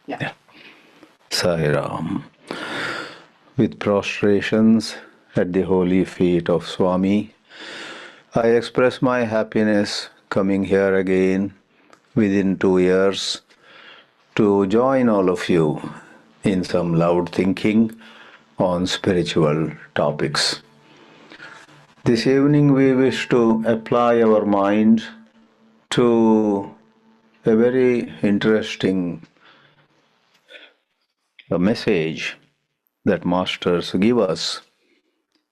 Yeah. Sai Ram. With prostrations at the holy feet of Swami, I express my happiness coming here again within 2 years to join all of you in some loud thinking on spiritual topics. This evening we wish to apply our mind to a very interesting message that masters give us.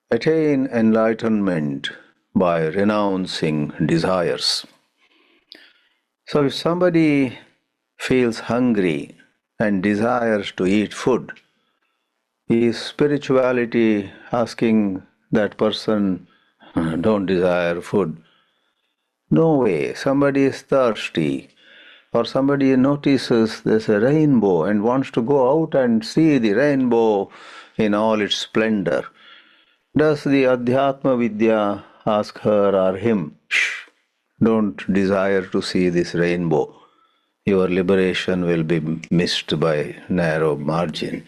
Attain enlightenment by renouncing desires. So if somebody feels hungry and desires to eat food, is spirituality asking that person, don't desire food? No way. Somebody is thirsty, or somebody notices there's a rainbow and wants to go out and see the rainbow in all its splendor. Does the Adhyatma Vidya ask her or him, shh, don't desire to see this rainbow. Your liberation will be missed by narrow margin.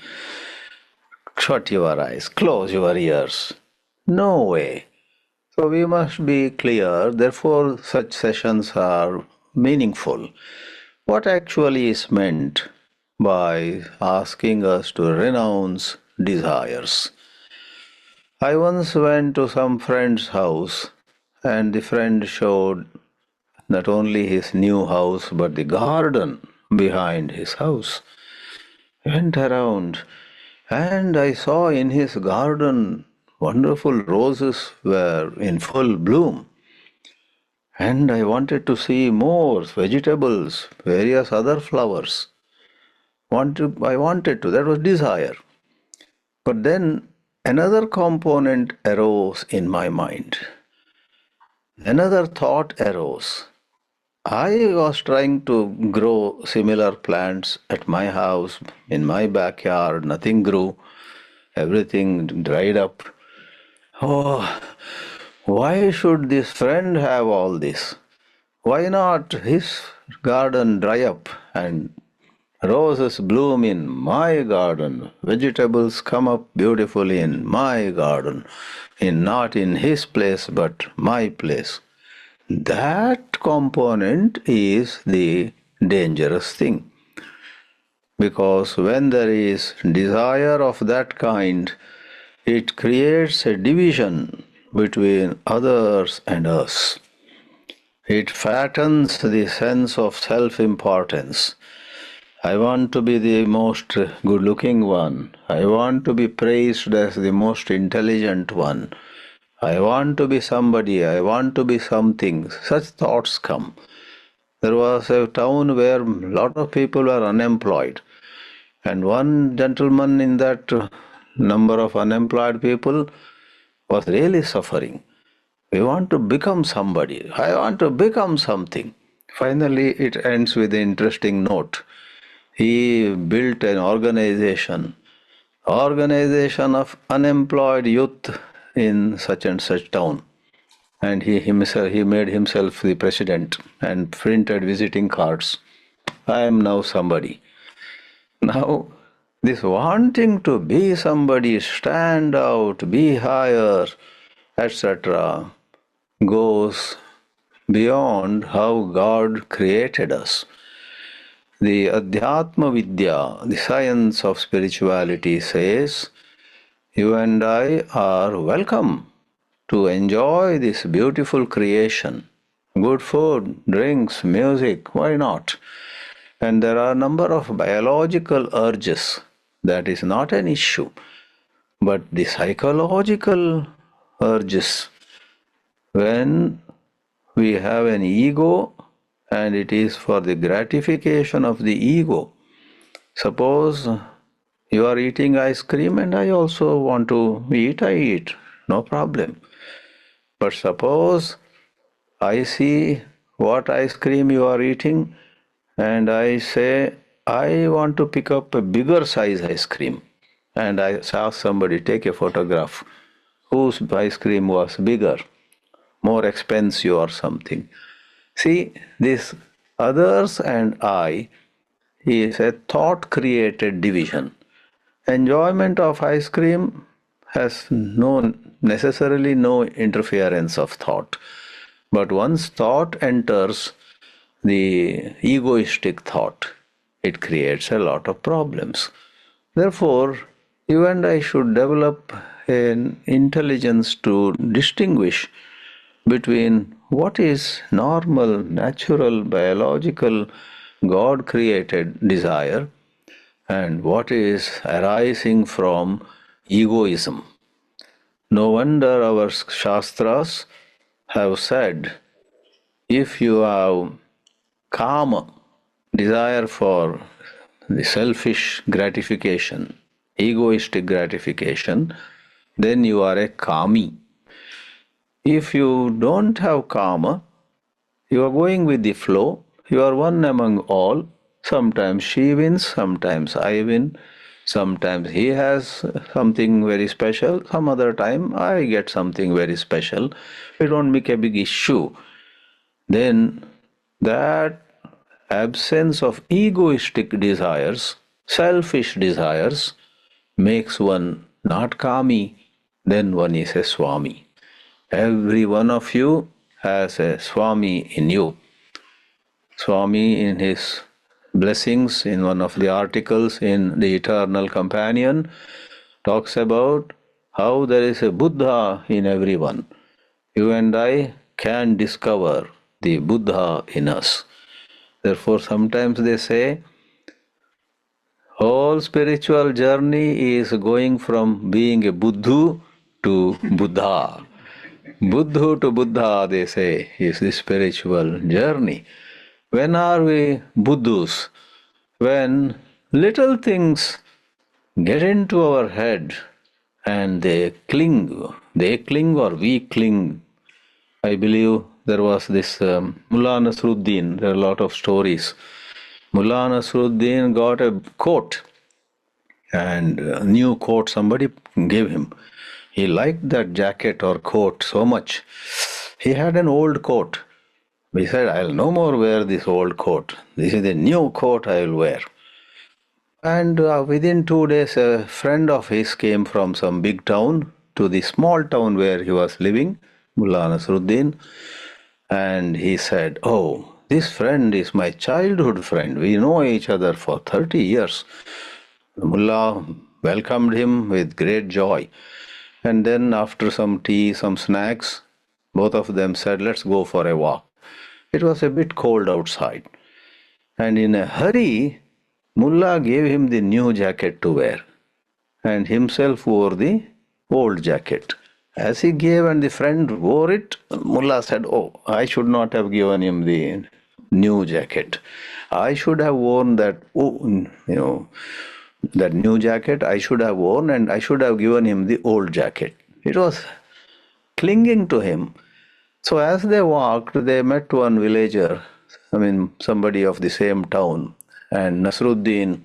Shut your eyes, close your ears. No way. So we must be clear, therefore such sessions are meaningful. What actually is meant by asking us to renounce desires? I once went to some friend's house and the friend showed not only his new house but the garden behind his house. Went around and I saw in his garden wonderful roses were in full bloom. And I wanted to see more vegetables, various other flowers. I wanted to, that was desire. But then another component arose in my mind. Another thought arose. I was trying to grow similar plants at my house, in my backyard. Nothing grew. Everything dried up. Oh, why should this friend have all this? Why not his garden dry up and roses bloom in my garden, vegetables come up beautifully in my garden, not in his place but my place? That component is the dangerous thing. Because when there is desire of that kind, it creates a division between others and us. It fattens the sense of self-importance. I want to be the most good-looking one. I want to be praised as the most intelligent one. I want to be somebody. I want to be something. Such thoughts come. There was a town where a lot of people were unemployed. And one gentleman in that number of unemployed people was really suffering. We want to become somebody. I want to become something. Finally, it ends with an interesting note. He built an organization of unemployed youth in such and such town. And he made himself the president and printed visiting cards. I am now somebody. Now, this wanting to be somebody, stand out, be higher, etc., goes beyond how God created us. The Adhyatma Vidya, the science of spirituality, says you and I are welcome to enjoy this beautiful creation. Good food, drinks, music, why not? And there are a number of biological urges. That is not an issue. But the psychological urges, when we have an ego and it is for the gratification of the ego. Suppose you are eating ice cream and I also want to eat, I eat, no problem. But suppose I see what ice cream you are eating and I say, I want to pick up a bigger size ice cream. And I ask somebody, take a photograph. Whose ice cream was bigger, more expensive or something? See, this others and I is a thought-created division. Enjoyment of ice cream has necessarily no interference of thought. But once thought enters the egoistic thought, it creates a lot of problems. Therefore, you and I should develop an intelligence to distinguish between what is normal, natural, biological, God created desire and what is arising from egoism. No wonder our Shastras have said if you have kama, desire for the selfish gratification, egoistic gratification, then you are a kami. If you don't have kama, you are going with the flow, you are one among all. Sometimes she wins, sometimes I win, sometimes he has something very special, some other time I get something very special. We don't make a big issue. Then that absence of egoistic desires, selfish desires, makes one not kami, then one is a Swami. Every one of you has a Swami in you. Swami, in his blessings, in one of the articles in the Eternal Companion, talks about how there is a Buddha in everyone. You and I can discover the Buddha in us. Therefore, sometimes they say, whole spiritual journey is going from being a Buddhu to Buddha. Buddhu to Buddha, they say, is the spiritual journey. When are we Buddhus? When little things get into our head and they cling or we cling. I believe there was this Mullah Nasruddin, there are a lot of stories. Mullah Nasruddin got a coat, and a new coat somebody gave him. He liked that jacket or coat so much. He had an old coat. He said, I'll no more wear this old coat. This is the new coat I will wear. And within 2 days, a friend of his came from some big town to the small town where he was living, Mullah Nasruddin. And he said, oh, this friend is my childhood friend. We know each other for 30 years. The Mullah welcomed him with great joy. And then after some tea, some snacks, both of them said, let's go for a walk. It was a bit cold outside. And in a hurry, Mullah gave him the new jacket to wear and himself wore the old jacket. As he gave and the friend wore it, Mullah said, oh, I should not have given him the new jacket. I should have worn that, that new jacket I should have worn, and I should have given him the old jacket. It was clinging to him. So as they walked, they met one villager, somebody of the same town, and Nasruddin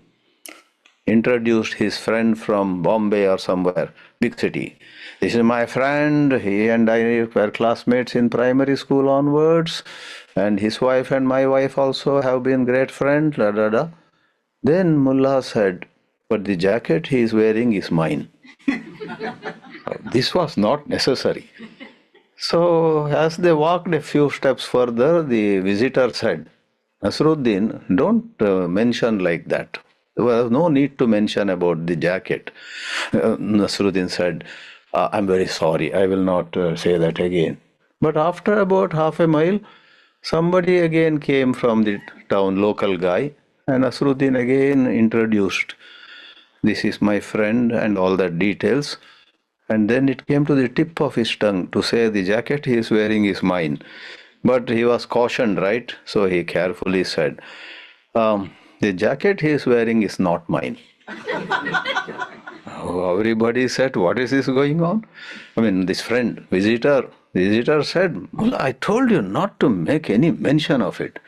introduced his friend from Bombay or somewhere, big city. This is my friend, he and I were classmates in primary school onwards, and his wife and my wife also have been great friends, da da da. Then Mullah said, but the jacket he is wearing is mine. This was not necessary. So as they walked a few steps further, the visitor said, Nasruddin, don't mention like that. There was no need to mention about the jacket. Nasruddin said, I'm very sorry, I will not say that again. But after about half a mile, somebody again came from the town, local guy, and Nasruddin again introduced, this is my friend and all that details. And then it came to the tip of his tongue to say the jacket he is wearing is mine. But he was cautioned, right? So he carefully said, the jacket he is wearing is not mine. Everybody said, what is this going on? This friend, visitor said, I told you not to make any mention of it.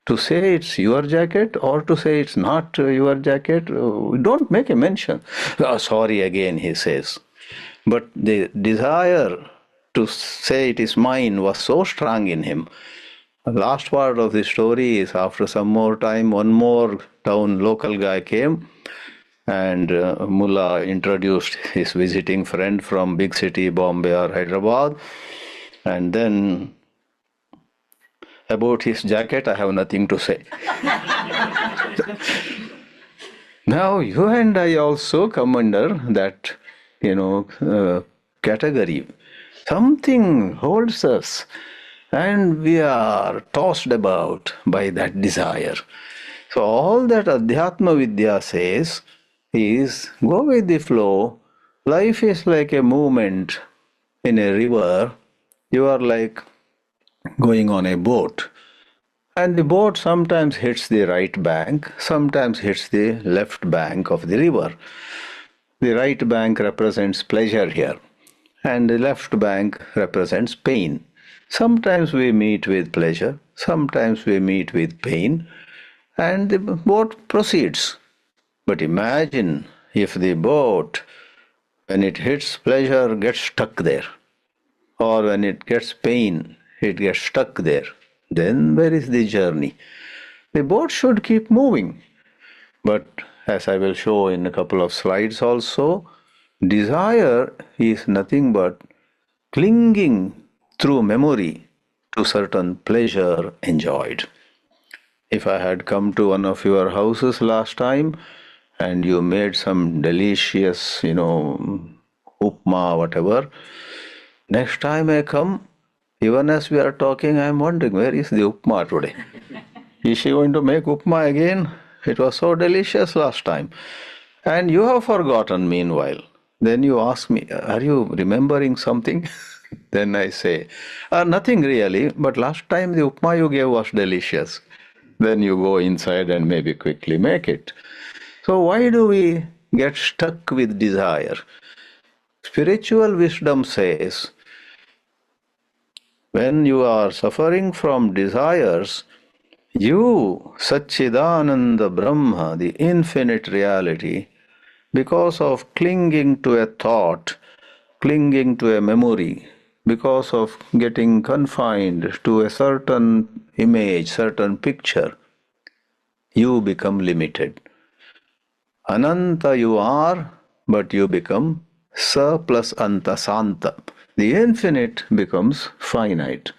To say it's your jacket or to say it's not your jacket, don't make a mention. Sorry again, he says. But the desire to say it is mine was so strong in him The last part of the story is after some more time, one more town local guy came and Mullah introduced his visiting friend from big city, Bombay or Hyderabad. And then about his jacket, I have nothing to say. Now you and I also come under that, category. Something holds us and we are tossed about by that desire. So all that Adhyatma Vidya says is go with the flow. Life is like a movement in a river. You are like going on a boat. And the boat sometimes hits the right bank, sometimes hits the left bank of the river. The right bank represents pleasure here, and the left bank represents pain. Sometimes we meet with pleasure, sometimes we meet with pain, and the boat proceeds. But imagine if the boat, when it hits pleasure, gets stuck there, or when it gets pain, it gets stuck there. Then where is the journey? The boat should keep moving. But as I will show in a couple of slides also, desire is nothing but clinging through memory to certain pleasure enjoyed. If I had come to one of your houses last time and you made some delicious, upma, whatever, next time I come, even as we are talking, I am wondering, where is the upma today? Is she going to make upma again? It was so delicious last time. And you have forgotten meanwhile. Then you ask me, are you remembering something? Then I say, nothing really, but last time the upma you gave was delicious. Then you go inside and maybe quickly make it. So why do we get stuck with desire? Spiritual wisdom says, when you are suffering from desires, you, Satchidananda Brahma, the infinite reality, because of clinging to a thought, clinging to a memory, because of getting confined to a certain image, certain picture, you become limited. Ananta you are, but you become Sa plus Anta Santa. The infinite becomes finite.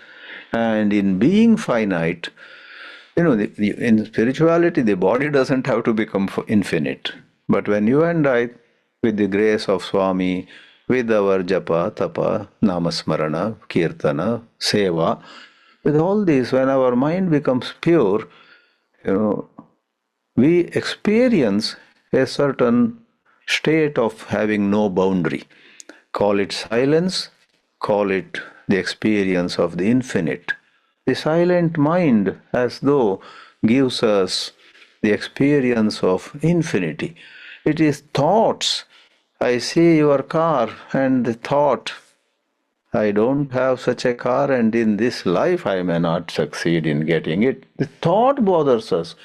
And in being finite, in spirituality, the body doesn't have to become infinite. But when you and I, with the grace of Swami, with our japa, tapa, namasmarana, kirtana, seva, with all this, when our mind becomes pure, we experience a certain state of having no boundary. Call it silence, call it the experience of the infinite. The silent mind, as though, gives us the experience of infinity. It is thoughts. I see your car and the thought, I don't have such a car and in this life I may not succeed in getting it. The thought bothers us.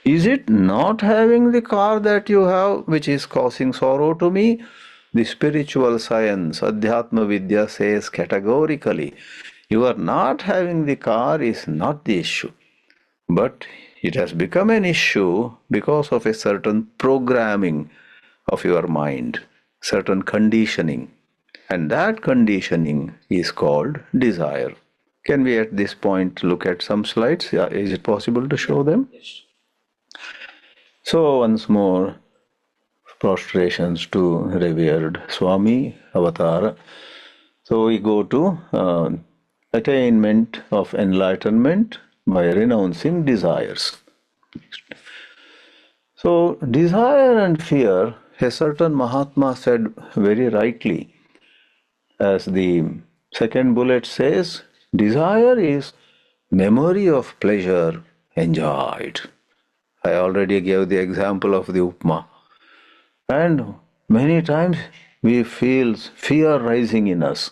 Is it not having the car that you have which is causing sorrow to me? The spiritual science, Adhyatma Vidya says categorically, you are not having the car is not the issue. But it has become an issue because of a certain programming of your mind, certain conditioning. And that conditioning is called desire. Can we at this point look at some slides? Yeah, is it possible to show them? Yes. So once more, prostrations to revered Swami Avatar. So we go to attainment of enlightenment by renouncing desires. So desire and fear, a certain Mahatma said very rightly, as the second bullet says, desire is memory of pleasure enjoyed. I already gave the example of the upma. And many times we feel fear rising in us.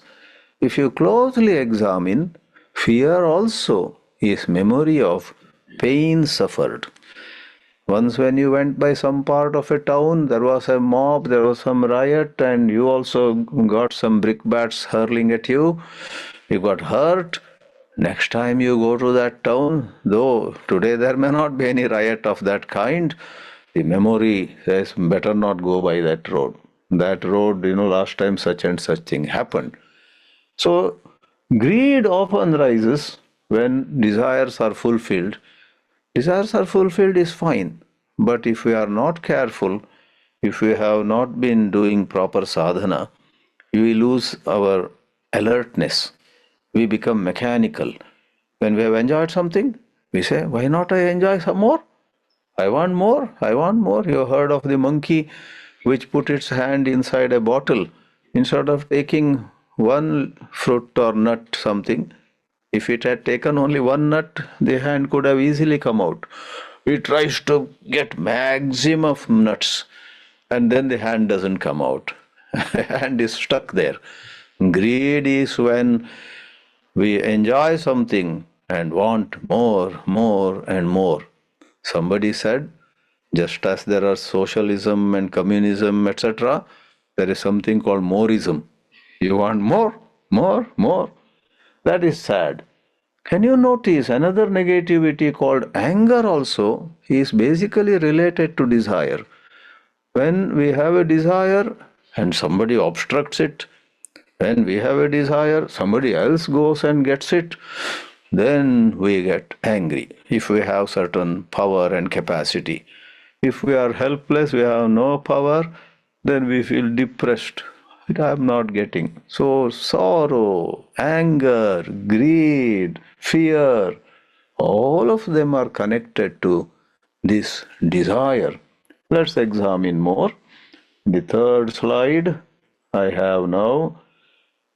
If you closely examine, fear also is memory of pain suffered. Once when you went by some part of a town, there was a mob, there was some riot, and you also got some brickbats hurling at you. You got hurt. Next time you go to that town, though today there may not be any riot of that kind, the memory says better not go by that road. That road, last time such and such thing happened. So, greed often rises when desires are fulfilled. Desires are fulfilled is fine, but if we are not careful, if we have not been doing proper sadhana, we lose our alertness. We become mechanical. When we have enjoyed something, we say, why not I enjoy some more? I want more, I want more. You heard of the monkey which put its hand inside a bottle. Instead of taking one fruit or nut, something, if it had taken only one nut, the hand could have easily come out. It tries to get maximum of nuts, and then the hand doesn't come out. Hand is stuck there. Greed is when we enjoy something and want more, more, and more. Somebody said, just as there are socialism and communism, etc., there is something called moreism. You want more, more, more. That is sad. Can you notice another negativity called anger also is basically related to desire. When we have a desire and somebody obstructs it, when we have a desire, somebody else goes and gets it, then we get angry if we have certain power and capacity. If we are helpless, we have no power, then we feel depressed. I am not getting. So, sorrow, anger, greed, fear, all of them are connected to this desire. Let's examine more. The third slide I have now.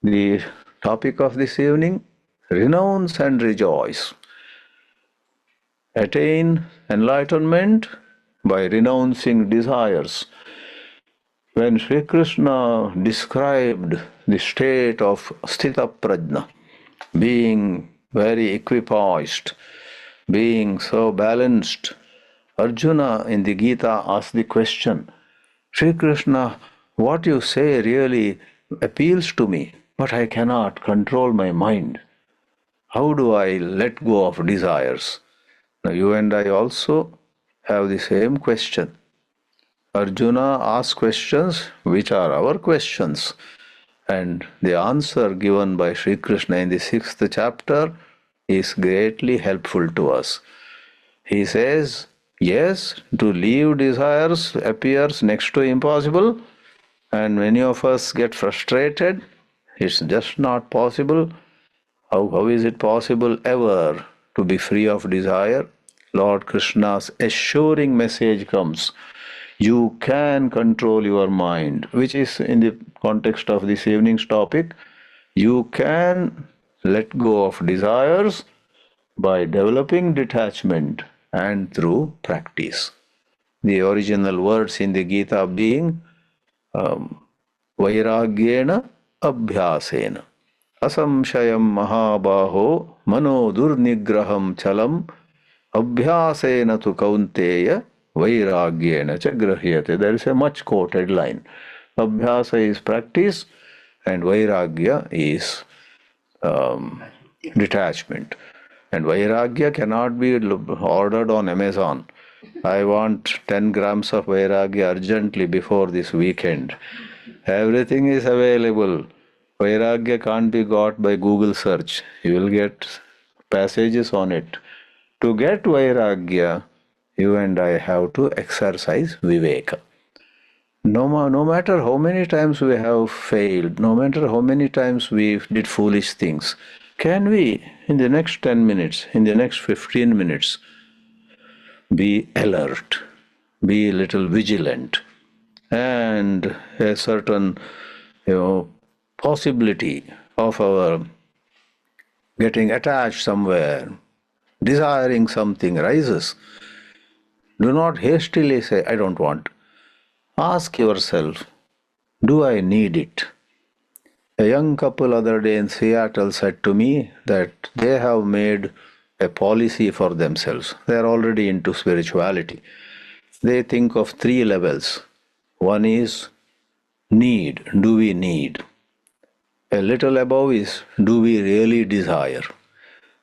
The topic of this evening, renounce and rejoice. Attain enlightenment by renouncing desires. When Sri Krishna described the state of Sthita Prajna, being very equipoised, being so balanced, Arjuna in the Gita asked the question, Sri Krishna, what you say really appeals to me, but I cannot control my mind. How do I let go of desires? Now, you and I also have the same question. Arjuna asks questions which are our questions, and the answer given by Sri Krishna in the 6th chapter is greatly helpful to us. He says, yes, to leave desires appears next to impossible, and many of us get frustrated. It's just not possible. How is it possible ever to be free of desire? Lord Krishna's assuring message comes. You can control your mind, which is in the context of this evening's topic. You can let go of desires by developing detachment and through practice. The original words in the Gita being Vairagyena Abhyasena. Asamshayam Mahabaho Mano Durnigraham Chalam Abhyasena tu Kaunteya Vairagyena cha Grahyate. There is a much quoted line. Abhyasa is practice and Vairagya is detachment. And Vairagya cannot be ordered on Amazon. I want 10 grams of Vairagya urgently before this weekend. Everything is available. Vairagya can't be got by Google search. You will get passages on it. To get Vairagya, you and I have to exercise Viveka. No matter how many times we have failed, no matter how many times we did foolish things, can we, in the next 10 minutes, in the next 15 minutes, be alert, be a little vigilant, and a certain, possibility of our getting attached somewhere, desiring something rises. Do not hastily say, I don't want. Ask yourself, do I need it? A young couple other day in Seattle said to me that they have made a policy for themselves. They are already into spirituality. They think of 3 levels. One is need. Do we need? A little above is do we really desire?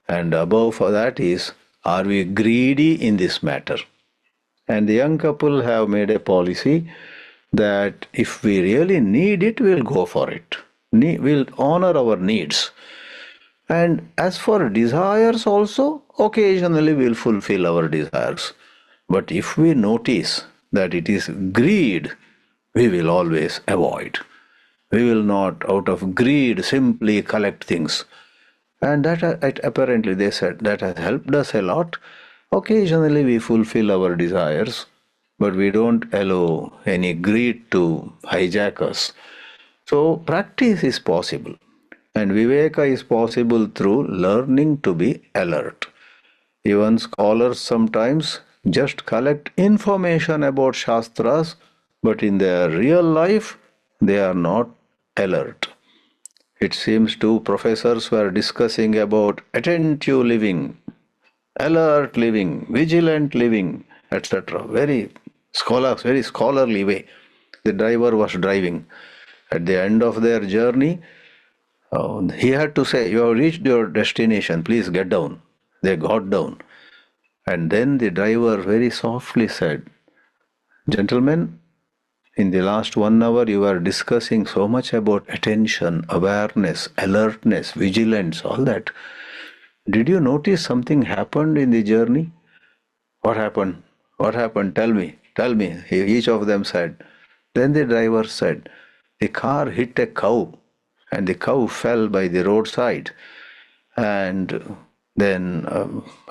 And above for that is, are we greedy in this matter? And the young couple have made a policy that if we really need it, we'll go for it. We'll honor our needs. And as for desires also, occasionally we'll fulfill our desires. But if we notice that it is greed, we will always avoid. We will not, out of greed, simply collect things. And that apparently they said that has helped us a lot. Occasionally we fulfill our desires, but we don't allow any greed to hijack us. So practice is possible. And Viveka is possible through learning to be alert. Even scholars sometimes just collect information about Shastras, but in their real life, they are not alert. It seems two professors were discussing about attentive living, alert living, vigilant living, etc. Very scholarly way. The driver was driving. At the end of their journey, he had to say, "You have reached your destination, please get down." They got down. And then the driver very softly said, "Gentlemen, in the last 1 hour you were discussing so much about attention, awareness, alertness, vigilance, all that. Did you notice something happened in the journey?" "What happened? What happened? Tell me. Tell me." Each of them said. Then the driver said, "The car hit a cow and the cow fell by the roadside. And then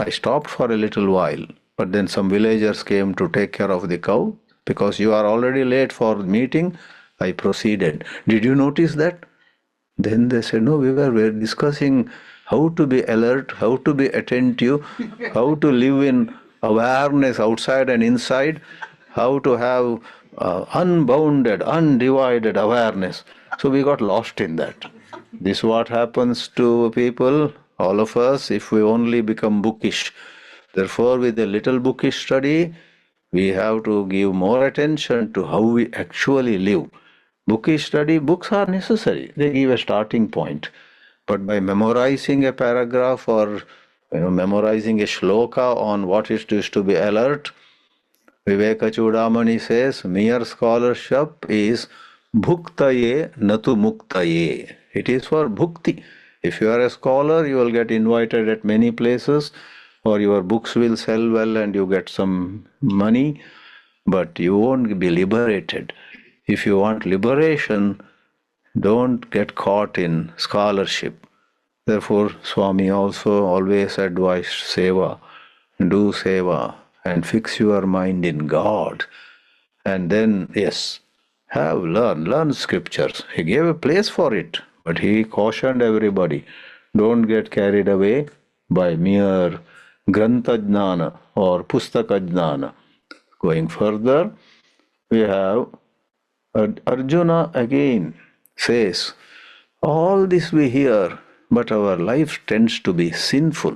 I stopped for a little while, but then some villagers came to take care of the cow. Because you are already late for the meeting, I proceeded. Did you notice that?" Then they said, "No, we were discussing how to be alert, how to be attentive, how to live in awareness outside and inside, how to have unbounded, undivided awareness." So we got lost in that. This is what happens to people, all of us, if we only become bookish. Therefore, with a little bookish study, we have to give more attention to how we actually live. Bookish study, books are necessary. They give a starting point. But by memorizing a paragraph or memorizing a shloka on what it is to be alert, Viveka Chudamani says, mere scholarship is bhuktaye natu muktaye. It is for bhukti. If you are a scholar, you will get invited at many places, or your books will sell well and you get some money, but you won't be liberated. If you want liberation, don't get caught in scholarship. Therefore, Swami also always advised seva. Do seva and fix your mind in God. And then, yes, learn scriptures. He gave a place for it, but he cautioned everybody, don't get carried away by mere grantajnana or pustakajnana. Going further, we have Arjuna again says, all this we hear, but our life tends to be sinful.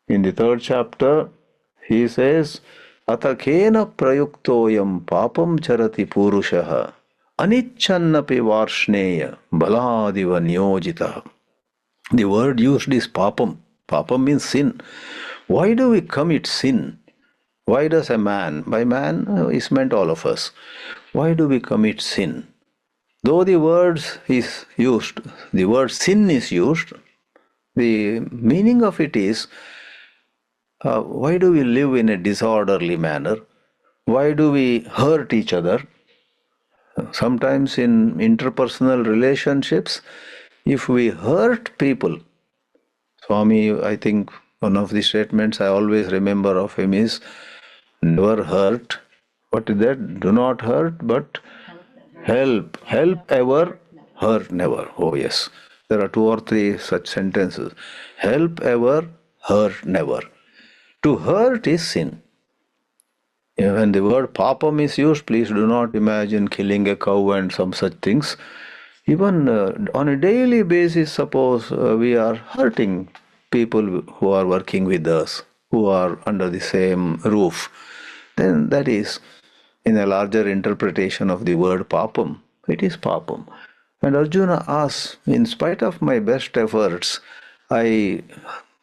In the 3rd chapter, he says, Atakena prayuktoyam papam charati purushaha anichannapi varshneya baladiva nyojita. The word used is papam. Papam means sin. Why do we commit sin? Why does a man, by man is meant all of us, why do we commit sin? Though the word sin is used, the meaning of it is, why do we live in a disorderly manner? Why do we hurt each other? Sometimes in interpersonal relationships, if we hurt people, Swami, I think one of the statements I always remember of him is, never hurt. What is that? Do not hurt, but help. Help ever, hurt never. Oh yes. There are 2 or 3 such sentences. Help ever, hurt never. To hurt is sin. When the word papam is used, please do not imagine killing a cow and some such things. Even on a daily basis, suppose we are hurting people who are working with us, who are under the same roof, then that is, in a larger interpretation of the word papam, it is papam. And Arjuna asks, in spite of my best efforts, I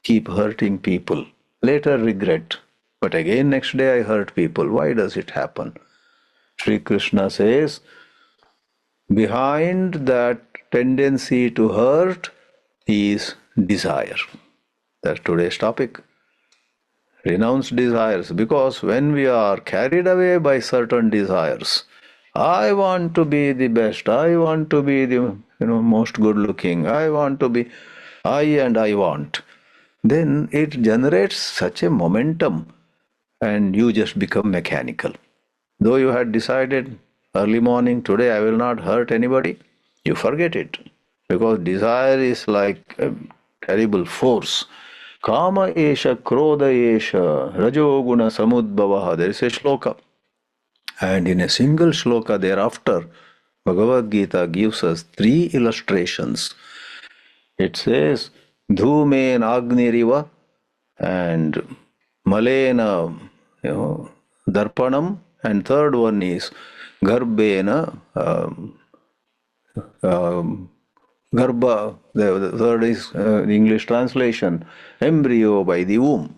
keep hurting people. Later regret. But again, next day I hurt people. Why does it happen? Sri Krishna says, behind that tendency to hurt is desire. That's today's topic. Renounce desires, because when we are carried away by certain desires, I want to be the best, I want to be the most good looking, I want to be I want, then it generates such a momentum and you just become mechanical. Though you had decided early morning, today I will not hurt anybody, you forget it. Because desire is like a terrible force. Kama esha, krodha esha, rajoguna samudbhavaha. There is a shloka. And in a single shloka thereafter, Bhagavad Gita gives us 3 illustrations. It says, Dhumen Agniriva and Malena, Darpanam, and third one is Garbena, Garbha, the third is the English translation, embryo by the womb.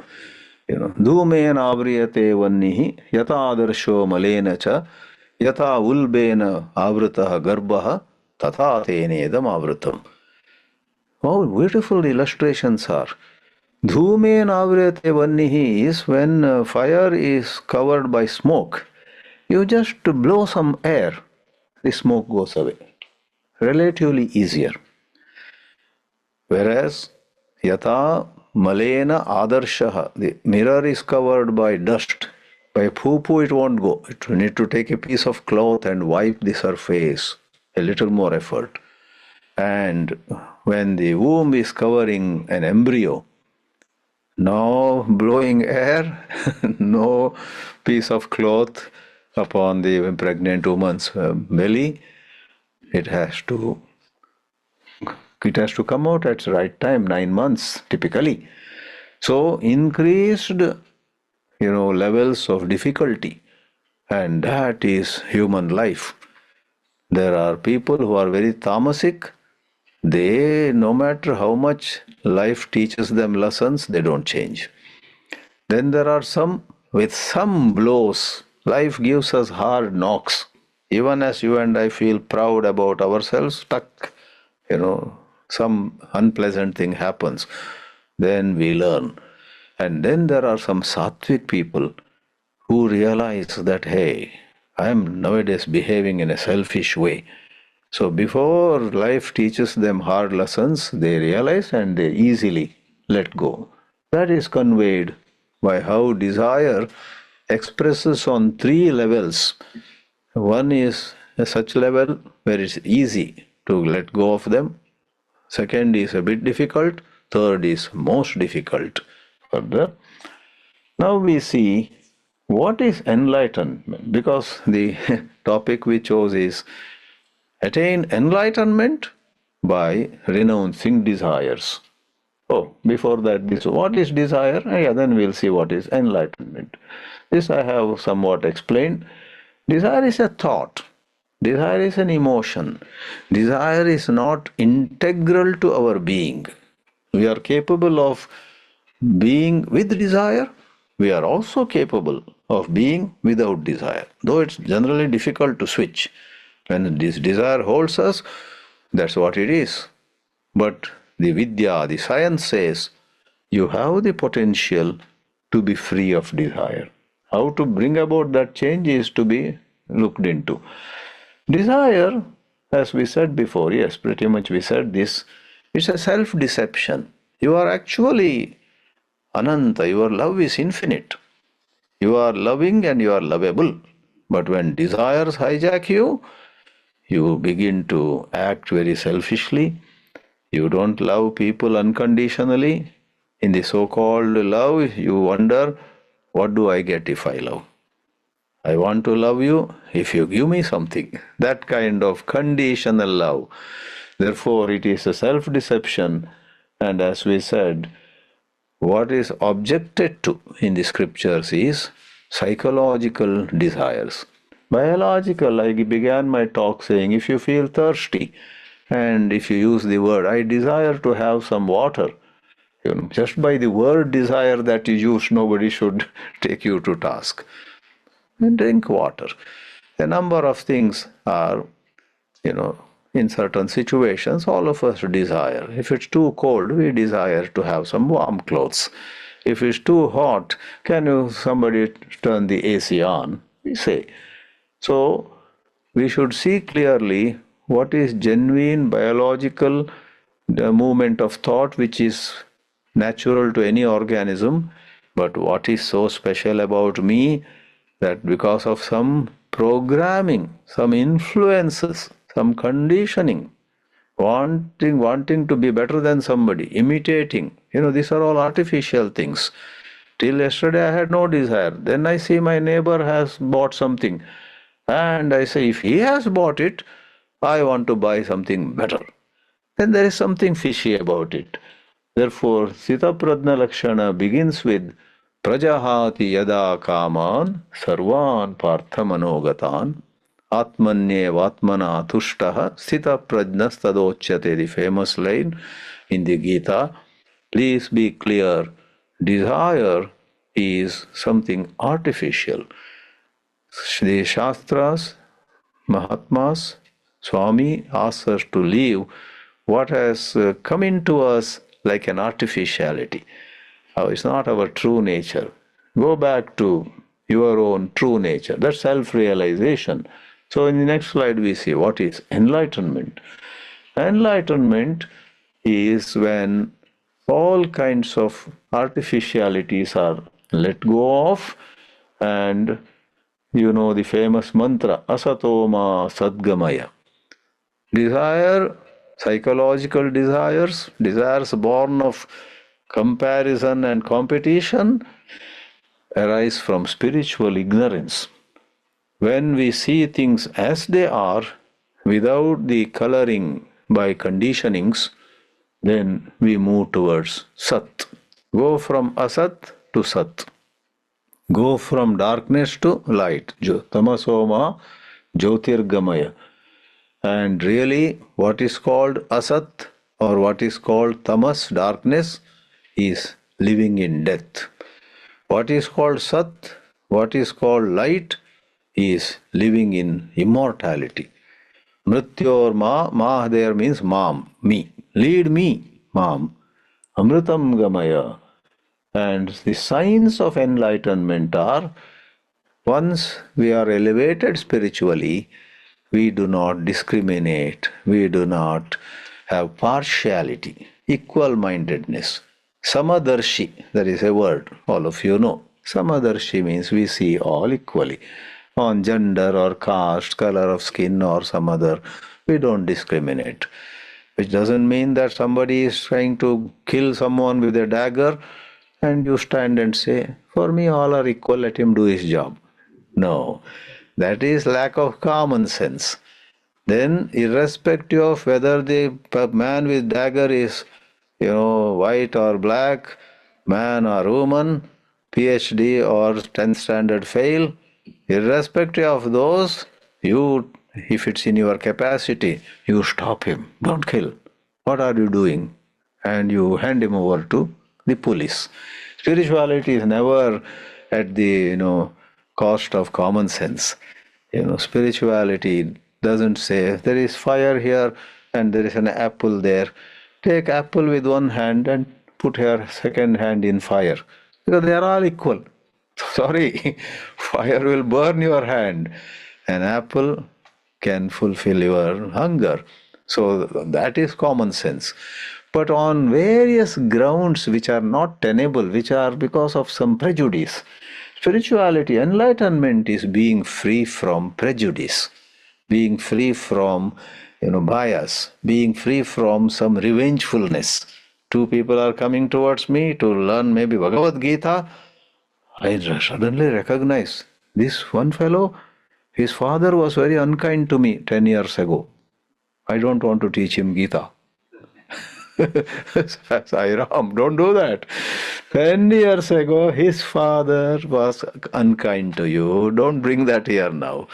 Dhumen avriyate vannihi yata adarsho malena cha yata ulbena avritah garbha tatha tenedam avritam. Oh, beautiful illustrations are. Dhumen avriyate vannihi is when fire is covered by smoke. You just blow some air, the smoke goes away. Relatively easier. Whereas, yata malena adarshaha, the mirror is covered by dust. By poo-poo it won't go. It will need to take a piece of cloth and wipe the surface. A little more effort. And when the womb is covering an embryo, no blowing air, no piece of cloth upon the pregnant woman's belly. It has to come out at the right time, 9 months typically. So increased, levels of difficulty, and that is human life. There are people who are very tamasic. They, no matter how much life teaches them lessons, they don't change. Then there are some, with some blows, life gives us hard knocks. Even as you and I feel proud about ourselves, tuck, some unpleasant thing happens. Then we learn. And then there are some sattvic people who realize that, hey, I am nowadays behaving in a selfish way. So before life teaches them hard lessons, they realize and they easily let go. That is conveyed by how desire expresses on 3 levels. One is a such level where it's easy to let go of them. Second is a bit difficult. Third is most difficult. Further, now we see what is enlightenment, because the topic we chose is attain enlightenment by renouncing desires. Oh, before that, what is desire? Yeah, then we'll see what is enlightenment. This I have somewhat explained. Desire is a thought. Desire is an emotion. Desire is not integral to our being. We are capable of being with desire. We are also capable of being without desire, though it's generally difficult to switch. When this desire holds us, that's what it is. But the Vidya, the science says, you have the potential to be free of desire. How to bring about that change is to be looked into. Desire, as we said before, yes, pretty much we said this, it's a self-deception. You are actually Ananta, your love is infinite. You are loving and you are lovable. But when desires hijack you, you begin to act very selfishly. You don't love people unconditionally. In the so-called love, you wonder, what do I get if I love? I want to love you if you give me something. That kind of conditional love. Therefore, it is a self-deception. And as we said, what is objected to in the scriptures is psychological desires. Biological, I began my talk saying, if you feel thirsty, and if you use the word, I desire to have some water, Just by the word desire that you use, nobody should take you to task. And drink water. A number of things are, in certain situations, all of us desire. If it's too cold, we desire to have some warm clothes. If it's too hot, can somebody turn the AC on? We say. So, we should see clearly what is genuine biological movement of thought, which is natural to any organism, but what is so special about me that because of some programming, some influences, some conditioning, wanting to be better than somebody, imitating, these are all artificial things. Till yesterday I had no desire. Then I see my neighbor has bought something. And I say, if he has bought it, I want to buy something better. Then there is something fishy about it. Therefore, Sita Pradna Lakshana begins with Prajahati yada kaman sarvan parthamanogatan atmanyevatmana tushtaha Sita Prajna stadochyate, the famous line in the Gita. Please be clear, desire is something artificial. The Shastras, Mahatmas, Swami asks us to leave what has come into us like an artificiality. It's not our true nature. Go back to your own true nature. That's self-realization. So in the next slide we see what is enlightenment. Enlightenment is when all kinds of artificialities are let go of, and the famous mantra, Asatoma Sadgamaya. Desire, psychological desires born of comparison and competition, arise from spiritual ignorance. When we see things as they are, without the coloring by conditionings, then we move towards Sat. Go from Asat to Sat. Go from darkness to light. Tamasoma Jyotirgamaya. And really, what is called Asat or what is called Tamas, darkness, is living in death. What is called Sat, what is called light, is living in immortality. Mrityor ma there means mam, me. Lead me, mam. Amritam gamaya. And the signs of enlightenment are, once we are elevated spiritually, we do not discriminate, we do not have partiality, equal-mindedness. Samadarshi, there is a word, all of you know. Samadarshi means we see all equally. On gender or caste, color of skin or some other, we don't discriminate. Which doesn't mean that somebody is trying to kill someone with a dagger and you stand and say, for me all are equal, let him do his job. No, that is lack of common sense. Then, irrespective of whether the man with dagger is, white or black, man or woman, PhD or 10th standard fail, irrespective of those, if it's in your capacity, you stop him. Don't kill. What are you doing? And you hand him over to the police. Spirituality is never at the, cost of common sense. Spirituality doesn't say there is fire here and there is an apple there. Take apple with one hand and put your second hand in fire. Because they are all equal. Sorry, fire will burn your hand. An apple can fulfill your hunger. So that is common sense. But on various grounds which are not tenable, which are because of some prejudice, spirituality, enlightenment is being free from prejudice, being free from bias, being free from some revengefulness. Two people are coming towards me to learn maybe Bhagavad Gita. I suddenly recognize this one fellow, his father was very unkind to me 10 years ago. I don't want to teach him Gita. Sai Ram, don't do that. 10 years ago, his father was unkind to you. Don't bring that here now.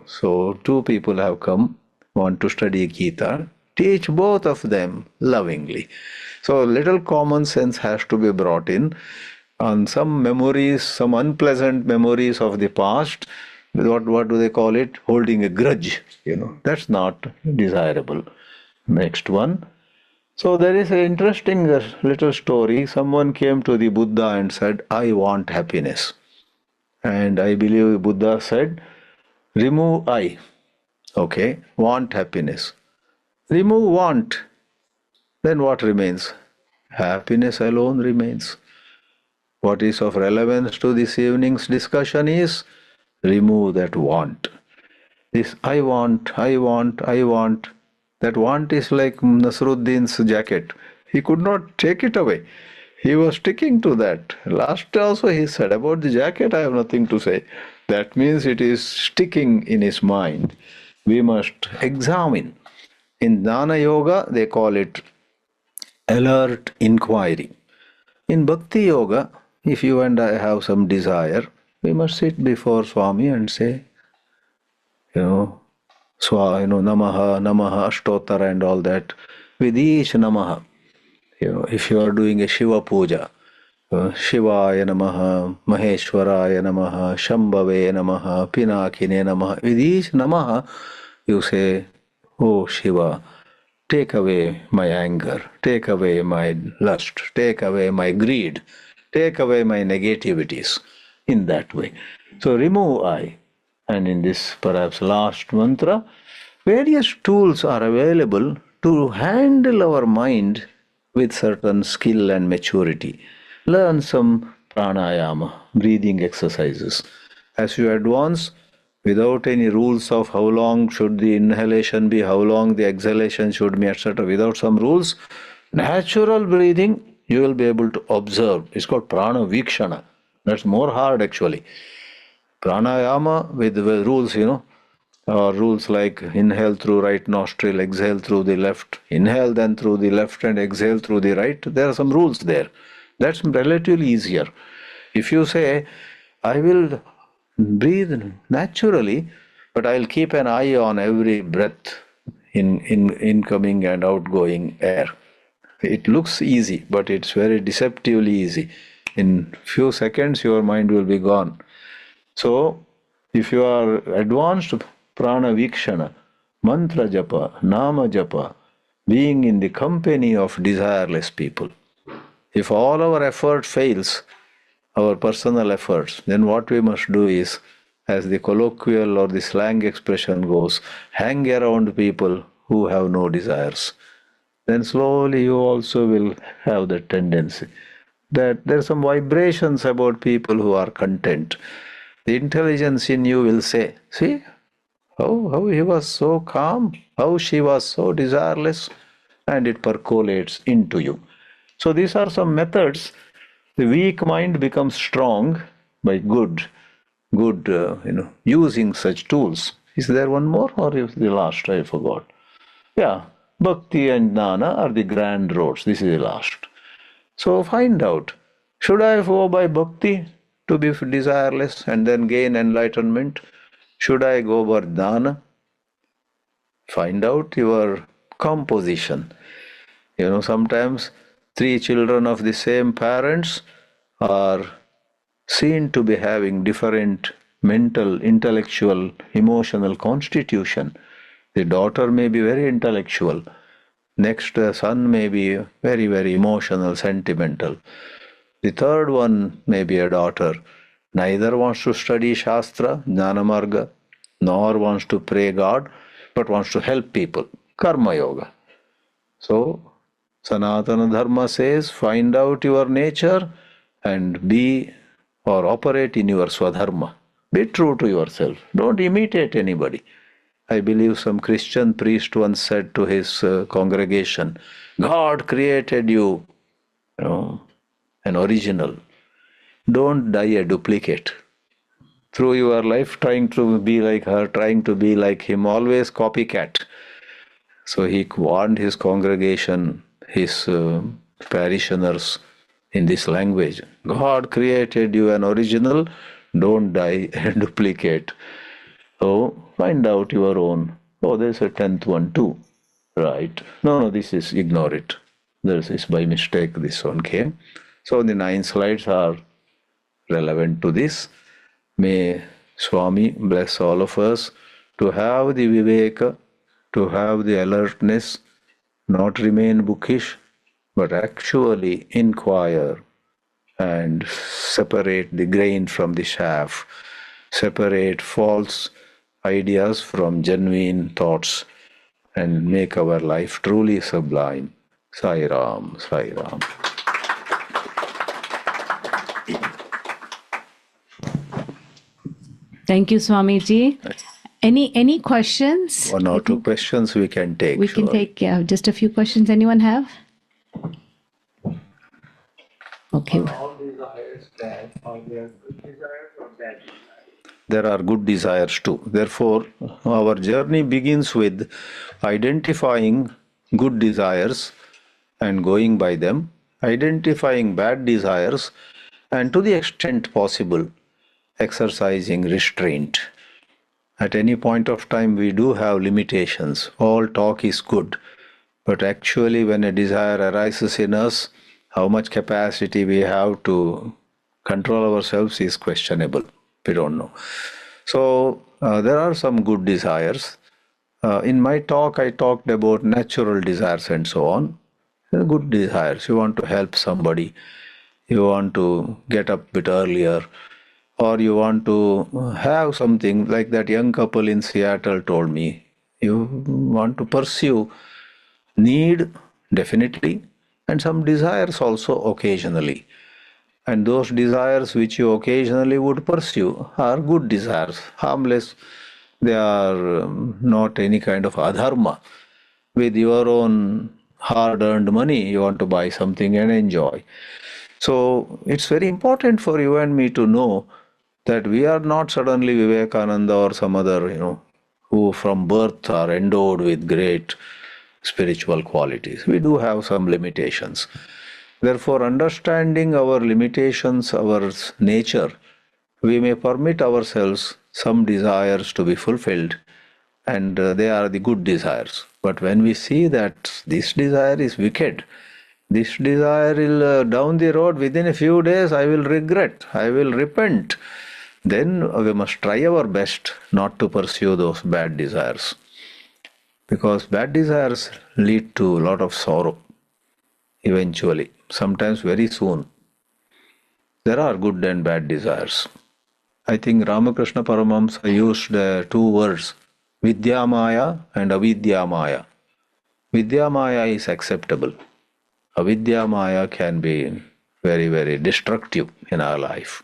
So two people have come, want to study Gita. Teach both of them lovingly. So little common sense has to be brought in on some memories, some unpleasant memories of the past. What do they call it? Holding a grudge. That's not desirable. Next one. So there is an interesting little story. Someone came to the Buddha and said, I want happiness. And I believe Buddha said, remove I. Okay, want happiness. Remove want. Then what remains? Happiness alone remains. What is of relevance to this evening's discussion is remove that want. This I want, I want, I want. That want is like Nasruddin's jacket. He could not take it away. He was sticking to that. Last also he said, about the jacket I have nothing to say. That means it is sticking in his mind. We must examine. In Jnana Yoga, they call it alert inquiry. In Bhakti Yoga, if you and I have some desire, we must sit before Swami and say, Namaha, Namaha, Ashtotara and all that. With each Namaha, if you are doing a Shiva Puja, Shivaya Namaha, Maheshwaraya Namaha, Shambhave Namaha, Pinakine Namaha. With each Namaha, you say, Oh Shiva, take away my anger, take away my lust, take away my greed, take away my negativities in that way. So remove I. And in this perhaps last mantra, various tools are available to handle our mind with certain skill and maturity. Learn some pranayama, breathing exercises. As you advance, without any rules of how long should the inhalation be, how long the exhalation should be, etc., without some rules, natural breathing you will be able to observe. It's called prana vikshana. That's more hard actually. Pranayama with rules, rules like inhale through right nostril, exhale through the left, inhale then through the left and exhale through the right. There are some rules there. That's relatively easier. If you say, I will breathe naturally, but I'll keep an eye on every breath in incoming and outgoing air. It looks easy, but it's very deceptively easy. In few seconds, your mind will be gone. So, if you are advanced prana vikshana, mantra japa, nama japa, being in the company of desireless people, if all our effort fails, our personal efforts, then what we must do is, as the colloquial or the slang expression goes, hang around people who have no desires. Then slowly you also will have that tendency that there are some vibrations about people who are content. The intelligence in you will say, see, how he was so calm, how she was so desireless, and it percolates into you. So these are some methods. The weak mind becomes strong by good, using such tools. Is there one more, or is the last? I forgot. Yeah, Bhakti and Jnana are the grand roads. This is the last. So find out, should I go by Bhakti to be desireless and then gain enlightenment? Should I go by Jnana? Find out your composition. Sometimes three children of the same parents are seen to be having different mental, intellectual, emotional constitution. The daughter may be very intellectual. Next son may be very, very emotional, sentimental. The third one may be a daughter. Neither wants to study Shastra, Jnana Marga, nor wants to pray God, but wants to help people. Karma Yoga. So, Sanatana Dharma says, find out your nature and be or operate in your Swadharma. Be true to yourself. Don't imitate anybody. I believe some Christian priest once said to his congregation, God created you, an original. Don't die a duplicate. Through your life, trying to be like her, trying to be like him, always copycat. So he warned his congregation, his parishioners in this language. God created you an original, don't die a duplicate. So find out your own. Oh, there's a 10th one too. Right. No, no, this is, ignore it. This is by mistake, this one came. So the 9 slides are relevant to this. May Swami bless all of us to have the viveka, to have the alertness, not remain bookish, but actually inquire and separate the grain from the chaff, separate false ideas from genuine thoughts, and make our life truly sublime. Sai Ram, Sai Ram. Thank you, Swamiji. Any questions? One or two questions we can take. We can take just a few questions. Anyone have? Okay. All desires bad, or they are good desires or bad desires? There are good desires too. Therefore, our journey begins with identifying good desires and going by them, identifying bad desires, and to the extent possible, exercising restraint. At any point of time, we do have limitations. All talk is good, but actually, when a desire arises in us, how much capacity we have to control ourselves is questionable. We don't know. So, there are some good desires. In my talk, I talked about natural desires and so on. Good desires. You want to help somebody, you want to get up a bit earlier, or you want to have something like that young couple in Seattle told me. You want to pursue need, definitely, and some desires also occasionally. And those desires which you occasionally would pursue are good desires, harmless. They are not any kind of adharma. With your own hard-earned money, you want to buy something and enjoy. So it's very important for you and me to know that we are not suddenly Vivekananda or some other, who from birth are endowed with great spiritual qualities. We do have some limitations. Therefore, understanding our limitations, our nature, we may permit ourselves some desires to be fulfilled, and they are the good desires. But when we see that this desire is wicked, this desire will down the road within a few days I will regret, I will repent, then we must try our best not to pursue those bad desires. Because bad desires lead to a lot of sorrow eventually, sometimes very soon. There are good and bad desires. I think Ramakrishna Paramahamsa used 2 words, Vidyamaya and Avidyamaya. Vidyamaya is acceptable. Avidyamaya can be very, very destructive in our life.